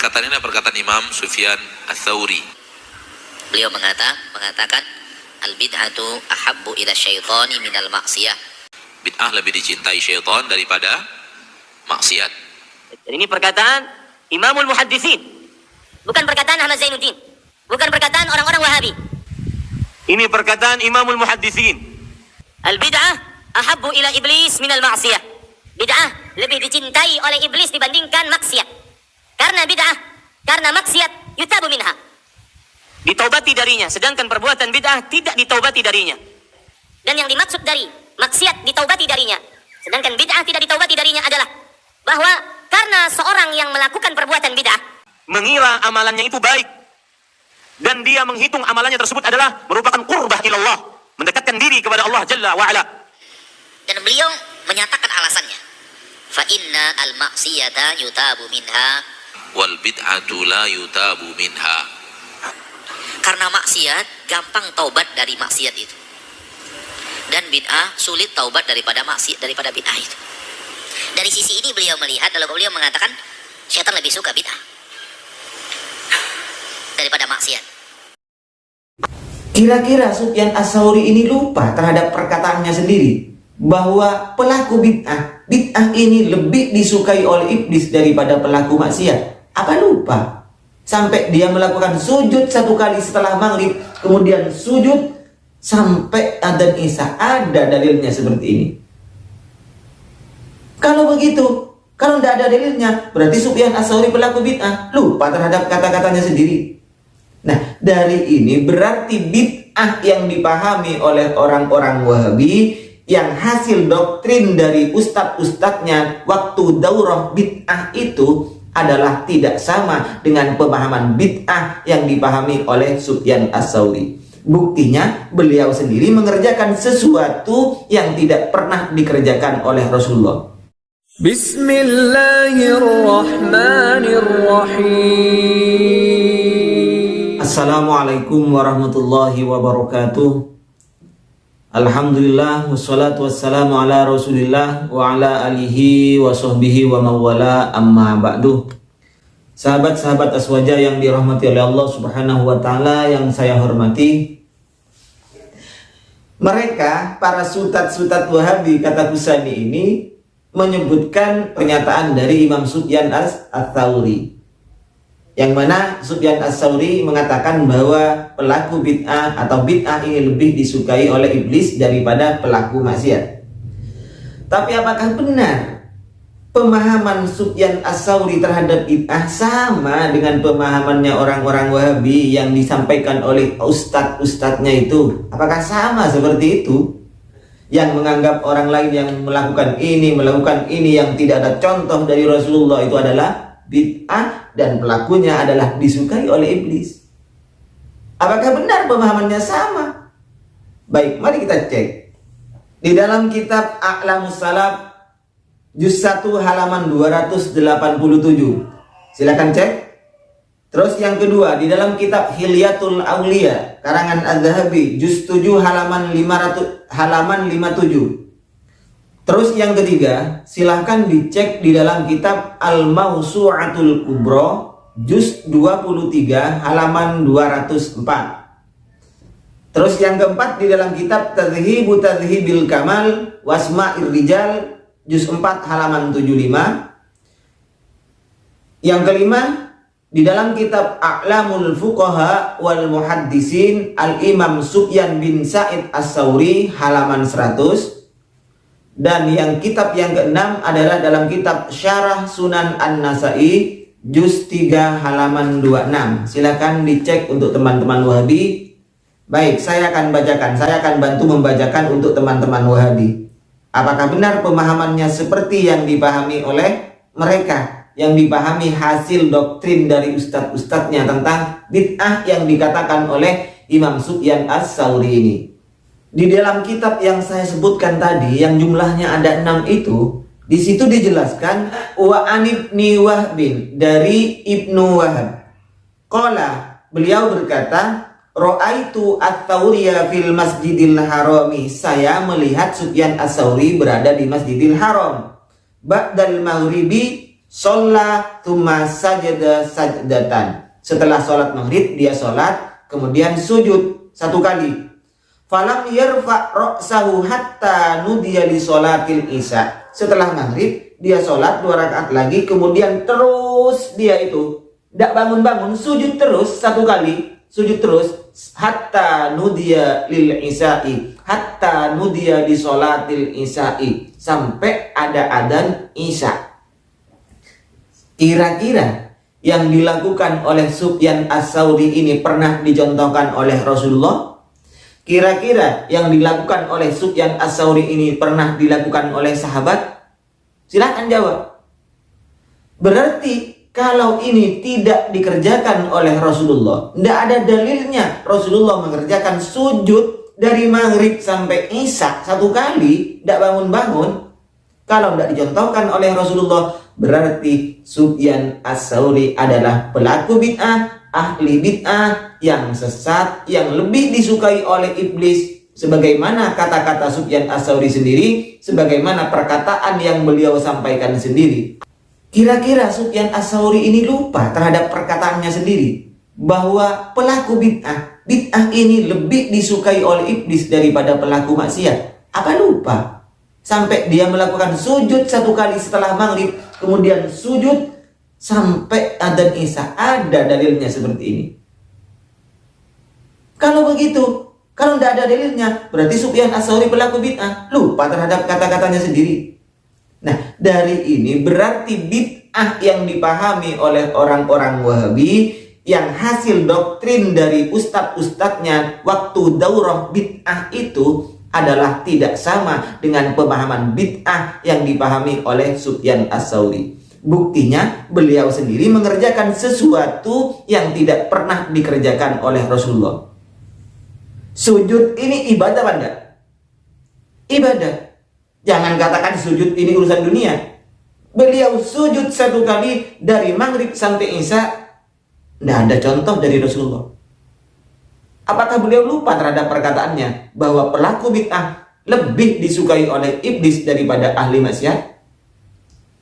Perkataan ini adalah perkataan Imam Sufyan Ats-Tsauri. Beliau mengatakan al-bid'atu ahabbu ila syaitani minal maksiyah. Bid'ah lebih dicintai syaitan daripada maksiat. Dan ini perkataan Imamul Muhaddisin. Bukan perkataan Ahmad Zainuddin. Bukan perkataan orang-orang Wahabi. Ini perkataan Imamul Muhaddisin. Al-bid'ah ahabbu ila iblis minal maksiyah. Bid'ah lebih dicintai oleh iblis dibandingkan maksiat. Karena bid'ah, karena maksiat yutabu minha. Ditaubati darinya, sedangkan perbuatan bid'ah tidak ditaubati darinya. Dan yang dimaksud dari maksiat ditaubati darinya, sedangkan bid'ah tidak ditaubati darinya adalah bahwa karena seorang yang melakukan perbuatan bid'ah mengira amalannya itu baik, dan dia menghitung amalannya tersebut adalah merupakan qurbah ilallah, mendekatkan diri kepada Allah Jalla wa'ala. Dan beliau menyatakan alasannya, fa inna al-maksiyata yutabu minha, Wal bid'atu la yutabu minha. karena maksiat gampang taubat dari maksiat itu, dan bid'ah sulit taubat daripada maksiat, daripada bid'ah itu. Dari sisi ini beliau melihat, lalu beliau mengatakan syaitan lebih suka bid'ah daripada maksiat. Kira-kira Sufyan Ats-Tsauri ini lupa terhadap perkataannya sendiri bahwa pelaku bid'ah ini lebih disukai oleh iblis daripada pelaku maksiat. Apa lupa? Sampai dia melakukan sujud 1 kali setelah maghrib, kemudian sujud sampai adzan Isya. Ada dalilnya seperti ini. Kalau begitu, kalau tidak ada dalilnya, berarti Sufyan Ats-Tsauri pelaku bid'ah, lupa terhadap kata-katanya sendiri. Nah, dari ini berarti bid'ah yang dipahami oleh orang-orang Wahabi yang hasil doktrin dari ustadz-ustadznya waktu daurah bid'ah itu adalah tidak sama dengan pemahaman bid'ah yang dipahami oleh Sufyan Ats-Tsauri. Buktinya beliau sendiri mengerjakan sesuatu yang tidak pernah dikerjakan oleh Rasulullah. Bismillahirrahmanirrahim. Assalamualaikum warahmatullahi wabarakatuh. Alhamdulillah wassalatu wassalamu ala Rasulillah wa ala alihi wa sahbihi wa mawala, amma ba'du. Sahabat-sahabat Aswaja yang dirahmati oleh Allah Subhanahu wa taala yang saya hormati. Mereka para sutat-sutat Wahabi kata Husani ini menyebutkan pernyataan dari Imam Sufyan Ats-Tsauri, yang mana Sufyan Ats-Tsauri mengatakan bahwa pelaku bid'ah atau bid'ah ini lebih disukai oleh iblis daripada pelaku maksiat. Tapi apakah benar pemahaman Sufyan Ats-Tsauri terhadap bid'ah sama dengan pemahamannya orang-orang Wahabi yang disampaikan oleh ustadz-ustadznya itu? Apakah sama seperti itu? Yang menganggap orang lain yang melakukan ini yang tidak ada contoh dari Rasulullah itu adalah bid'ah dan pelakunya adalah disukai oleh iblis. Apakah benar pemahamannya sama? Baik, mari kita cek. Di dalam kitab A'lamus Salaf juz 1 halaman 287. Silakan cek. Terus yang kedua, di dalam kitab Hilyatul Auliya karangan Az-Zahabi juz 7 halaman 57. Terus yang ketiga, silahkan dicek di dalam kitab Al-Mawsu'atul Kubra juz 23 halaman 204. Terus yang keempat, di dalam kitab Tadhibu Tadhibil Kamal Wasma'ir Rijal juz 4 halaman 75. Yang kelima, di dalam kitab A'lamul Fuqaha wal Muhaddisin Al-Imam Sufyan bin Sa'id Ats-Tsauri halaman 100. Dan yang kitab yang keenam adalah dalam kitab Syarah Sunan An-Nasa'i juz 3 halaman 26. Silakan dicek untuk teman-teman Wahabi. Baik, saya akan bantu membacakan untuk teman-teman Wahabi. Apakah benar pemahamannya seperti yang dipahami oleh mereka, yang dipahami hasil doktrin dari ustadz-ustadznya tentang bid'ah yang dikatakan oleh Imam Sufyan Ats-Tsauri ini? Di dalam kitab yang saya sebutkan tadi, yang jumlahnya ada 6 itu, di situ dijelaskan wa anibni Wahbin, dari Ibnu Wahab. Qala, beliau berkata, Ra'aitu Ats-Tsauriya fil Masjidil Harami. Saya melihat Sufyan Ats-Tsauri berada di Masjidil Haram. Ba'dal maghribi, Sholat thumma sajada sajdatan. Setelah sholat maghrib dia sholat, kemudian sujud 1 kali. Falam yarfa ra'sahu hatta nudiya li sholatil isya. Setelah maghrib dia sholat 2 rakaat lagi, kemudian terus dia itu tidak bangun-bangun, sujud terus 1 kali, sujud terus hatta nudiya lil isya'i, hatta nudiya li sholatil isya'i, sampai ada adzan isya. Kira-kira yang dilakukan oleh Sufyan Ats-Tsauri ini pernah dicontohkan oleh Rasulullah? Kira-kira yang dilakukan oleh Sufyan Ats-Tsauri ini pernah dilakukan oleh sahabat? Silakan jawab. Berarti kalau ini tidak dikerjakan oleh Rasulullah, tidak ada dalilnya Rasulullah mengerjakan sujud dari maghrib sampai isya 1 kali, tidak bangun-bangun. Kalau tidak dicontohkan oleh Rasulullah, berarti Sufyan Ats-Tsauri adalah pelaku bid'ah, ahli bid'ah, yang sesat, yang lebih disukai oleh iblis. Sebagaimana kata-kata Sufyan Ats-Tsauri sendiri, sebagaimana perkataan yang beliau sampaikan sendiri. Kira-kira Sufyan Ats-Tsauri ini lupa terhadap perkataannya sendiri, bahwa pelaku bid'ah, bid'ah ini lebih disukai oleh iblis daripada pelaku maksiat. Apa lupa? Sampai dia melakukan sujud 1 kali setelah maghrib, kemudian sujud sampai adzan isya. Ada dalilnya seperti ini. Kalau begitu, kalau tidak ada dalilnya, berarti Sufyan Ats-Tsauri pelaku bid'ah, lupa terhadap kata-katanya sendiri. Nah, dari ini berarti bid'ah yang dipahami oleh orang-orang Wahabi, yang hasil doktrin dari ustadz-ustadznya waktu daurah bid'ah itu adalah tidak sama dengan pemahaman bid'ah yang dipahami oleh Sufyan Ats-Tsauri. Buktinya beliau sendiri mengerjakan sesuatu yang tidak pernah dikerjakan oleh Rasulullah. Sujud ini ibadah apa enggak? Ibadah. Jangan katakan sujud ini urusan dunia. Beliau sujud 1 kali dari maghrib sampai isya. Tidak ada contoh dari Rasulullah. Apakah beliau lupa terhadap perkataannya bahwa pelaku bid'ah lebih disukai oleh iblis daripada ahli maksiat?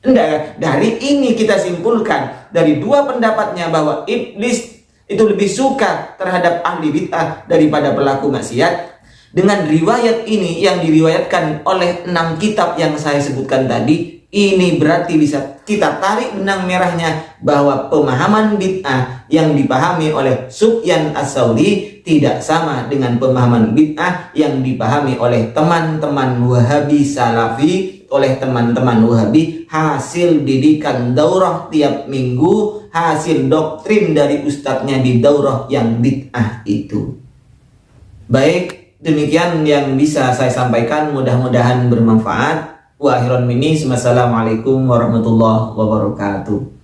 Enggak. Dari ini kita simpulkan dari 2 pendapatnya bahwa iblis itu lebih suka terhadap ahli bid'ah daripada pelaku maksiat. Dengan riwayat ini yang diriwayatkan oleh 6 kitab yang saya sebutkan tadi, ini berarti bisa kita tarik benang merahnya bahwa pemahaman bid'ah yang dipahami oleh Sufyan Ats-Tsauri tidak sama dengan pemahaman bid'ah yang dipahami oleh teman-teman Wahabi Salafi, oleh teman-teman Wahabi hasil didikan daurah tiap minggu, hasil doktrin dari ustadznya di daurah yang bid'ah itu. Baik, demikian yang bisa saya sampaikan, mudah-mudahan bermanfaat. Wa akhiran minni, wassalamualaikum warahmatullahi wabarakatuh.